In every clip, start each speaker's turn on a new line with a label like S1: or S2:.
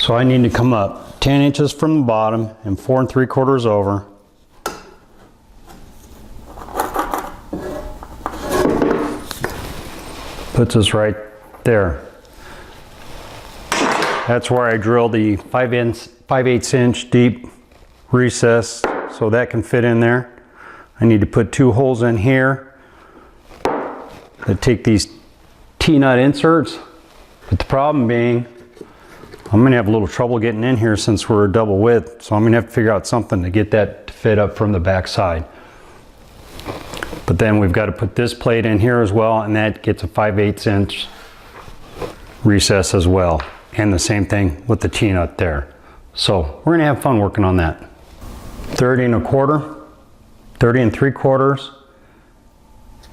S1: So I need to come up 10 inches from the bottom and 4 3/4 over. Puts us right there. That's where I drill the 5/8 inch deep recess so that can fit in there. I need to put 2 holes in here that take these T-nut inserts, but the problem being I'm going to have a little trouble getting in here since we're a double width, so I'm going to have to figure out something to get that to fit up from the back side. But then we've got to put this plate in here as well, and that gets a 5/8 inch recess as well. And the same thing with the T-nut there. So we're going to have fun working on that. 30 1/4, 30 3/4,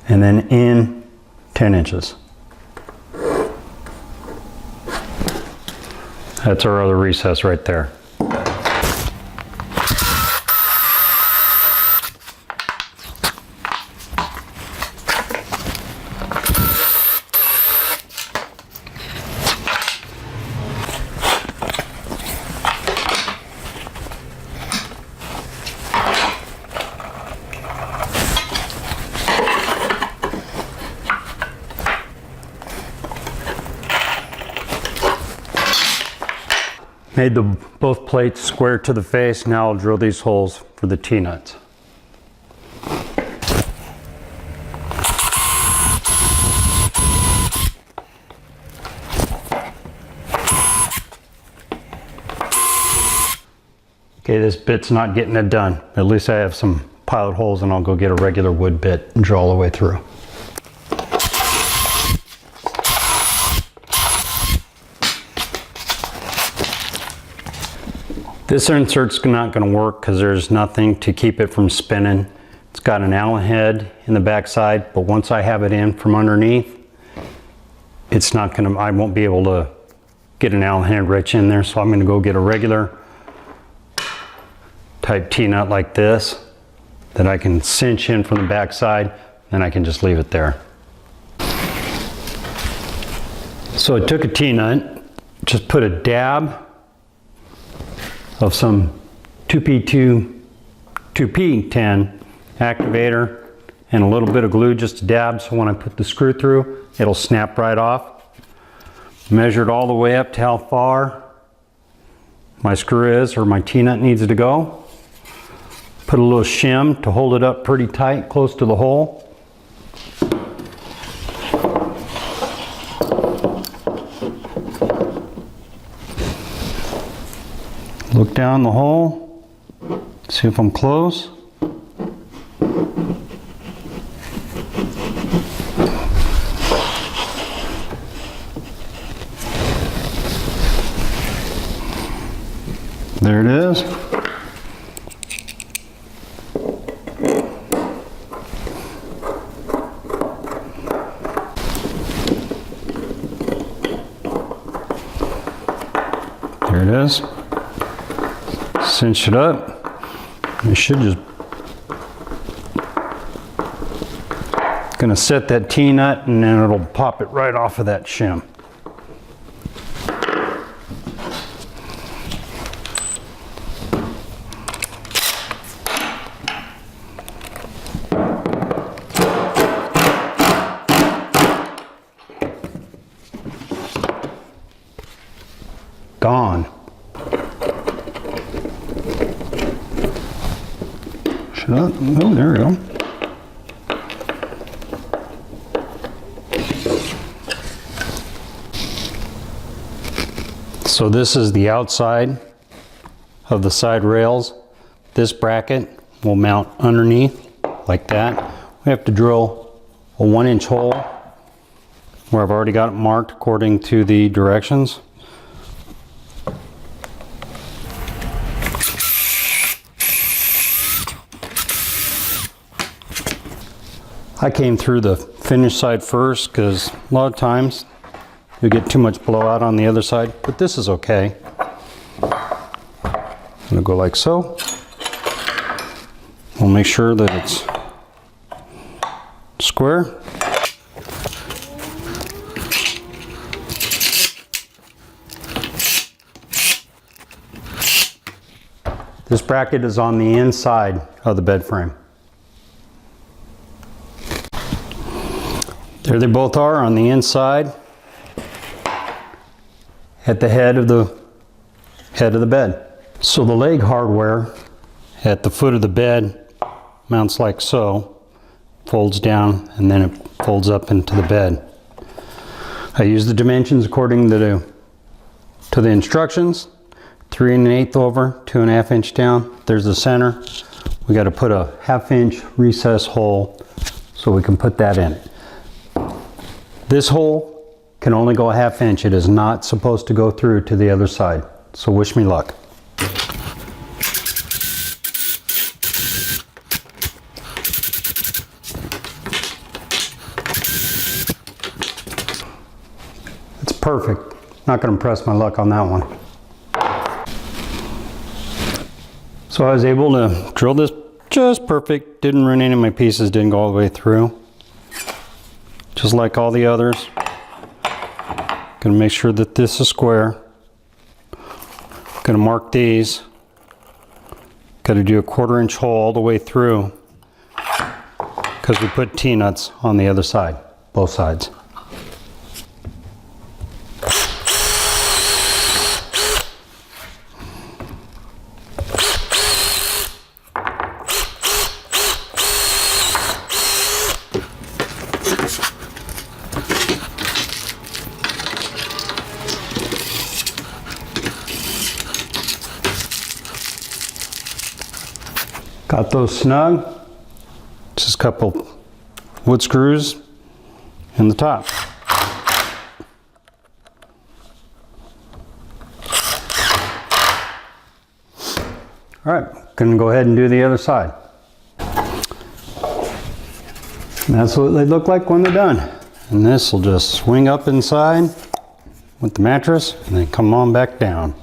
S1: and then in 10 inches. That's our other recess right there. Made both plates square to the face. Now I'll drill these holes for the T-nuts. Okay, this bit's not getting it done. At least I have some pilot holes, and I'll go get a regular wood bit and drill all the way through. This insert's not going to work because there's nothing to keep it from spinning. It's got an Allen head in the back side, but once I have it in from underneath, it's not going to, I won't be able to get an Allen head right in there, so I'm going to go get a regular type T-nut like this that I can cinch in from the back side, and I can just leave it there. So I took a T-nut, just put a dab of some 2P10 activator and a little bit of glue, just a dab, so when I put the screw through, it'll snap right off. Measured all the way up to how far my screw is, or my T-nut needs to go. Put a little shim to hold it up pretty tight, close to the hole. Look down the hole, see if I'm close. There it is. There it is. Cinch it up. You should just gonna set that T-nut, and then it'll pop it right off of that shim. Gone. Oh, there we go. So this is the outside of the side rails. This bracket will mount underneath like that. We have to drill a 1-inch hole where I've already got it marked according to the directions. I came through the finished side first because a lot of times you get too much blowout on the other side, but this is okay. I'm gonna go like so. We'll make sure that it's square. bracket is on the inside of the bed frame. There they both are on the inside at the head of the bed. So the leg hardware at the foot of the bed mounts like so, folds down, and then it folds up into the bed. I use the dimensions according to the instructions. 3 1/8 over, 2 1/2 inch down. There's the center. We got to put a 1/2 inch recess hole so we can put that in. This hole can only go a 1/2 inch. It is not supposed to go through to the other side. So wish me luck. It's perfect. Not going to press my luck on that one. So I was able to drill this just perfect. Didn't ruin any of my pieces, didn't go all the way through. Just like all the others. Gonna make sure that this is square. Gonna mark these. Gotta do a 1/4 inch hole all the way through because we put T-nuts on the other side, both sides. Got those snug. Just a couple wood screws in the top. All right, gonna go ahead and do the other side. And that's what they look like when they're done. And this will just swing up inside with the mattress and then come on back down.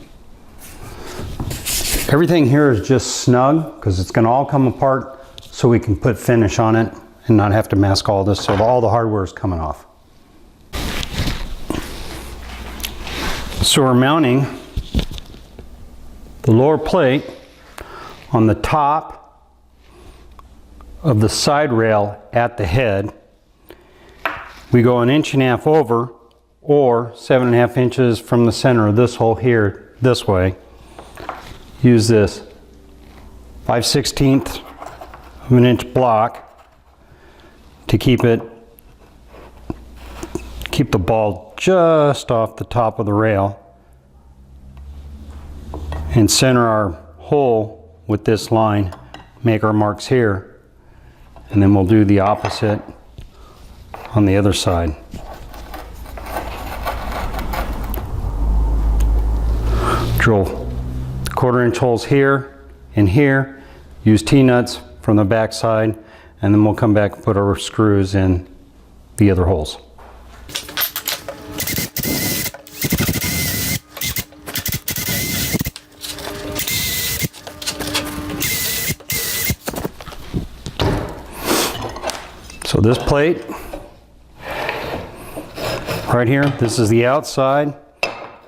S1: Everything here is just snug because it's going to all come apart so we can put finish on it and not have to mask all this, so all the hardware is coming off. So we're mounting the lower plate on the top of the side rail at the head. We go 1.5 inches over, or 7 1/2 inches from the center of this hole here this way. Use this 5/16 of an inch block to keep the ball just off the top of the rail, and center our hole with this line, make our marks here, and then we'll do the opposite on the other side. Drill 1/4 inch holes here and here, use T-nuts from the back side, and then we'll come back and put our screws in the other holes. So this plate right here, this is the outside.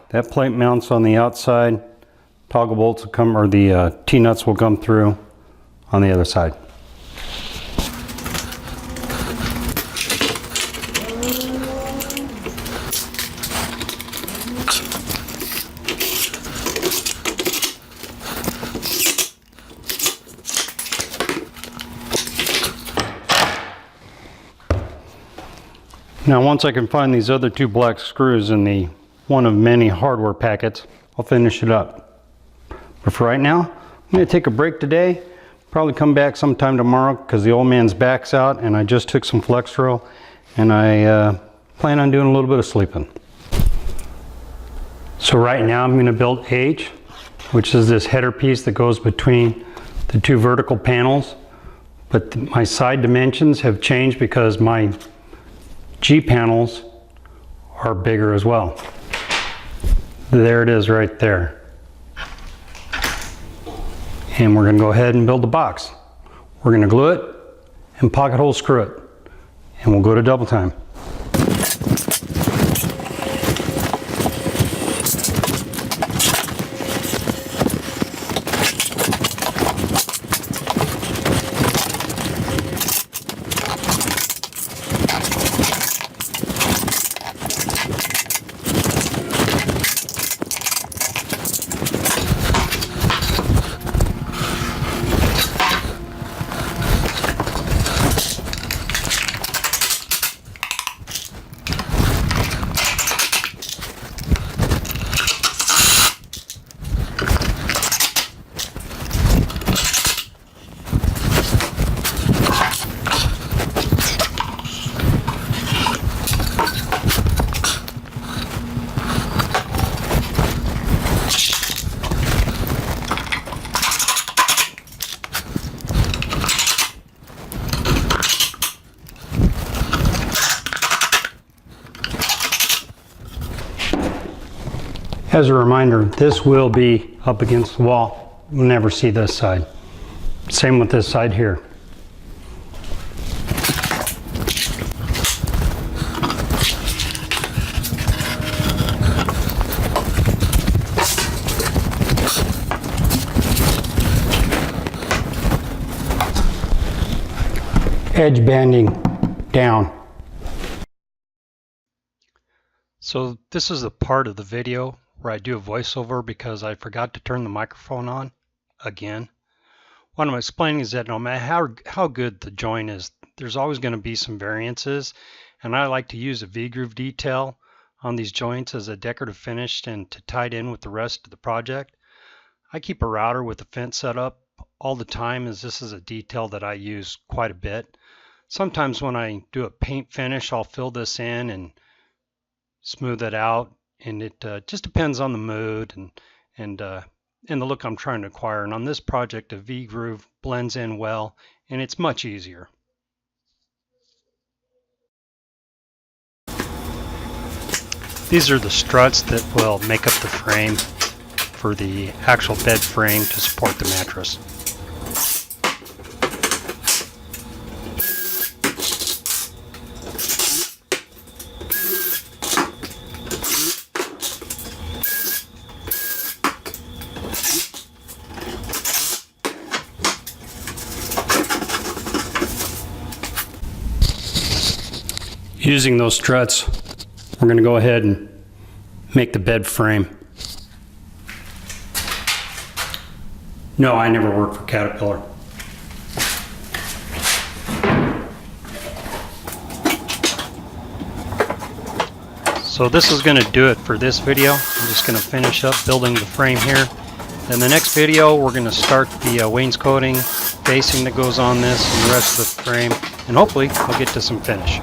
S1: That plate mounts on the outside. Toggle bolts will come, or the T-nuts will come through on the other side. Now once I can find these other 2 black screws in the one of many hardware packets, I'll finish it up. But for right now, I'm going to take a break today. Probably come back sometime tomorrow because the old man's back's out, and I just took some Flexeril, and I plan on doing a little bit of sleeping. So right now I'm going to build H, which is this header piece that goes between the 2 vertical panels. But my side dimensions have changed because my G panels are bigger as well. There it is right there. And we're going to go ahead and build the box. We're going to glue it and pocket hole screw it. And we'll go to double time. As a reminder, this will be up against the wall. You'll never see this side. Same with this side here. Edge banding down. So this is the part of the video where I do a voiceover because I forgot to turn the microphone on again. What I'm explaining is that no matter how good the joint is, there's always going to be some variances, and I like to use a V-groove detail on these joints as a decorative finish and to tie it in with the rest of the project. I keep a router with the fence set up all the time, as this is a detail that I use quite a bit. Sometimes when I do a paint finish, I'll fill this in and smooth it out, and it just depends on the mood and the look I'm trying to acquire. And on this project, a V-groove blends in well, and it's much easier. These are the struts that will make up the frame for the actual bed frame to support the mattress. Using those struts, we're going to go ahead and make the bed frame. No, I never worked for Caterpillar. So this is going to do it for this video. I'm just going to finish up building the frame here. In the next video, we're going to start the wainscoting, facing that goes on this, and the rest of the frame, and hopefully I'll get to some finish.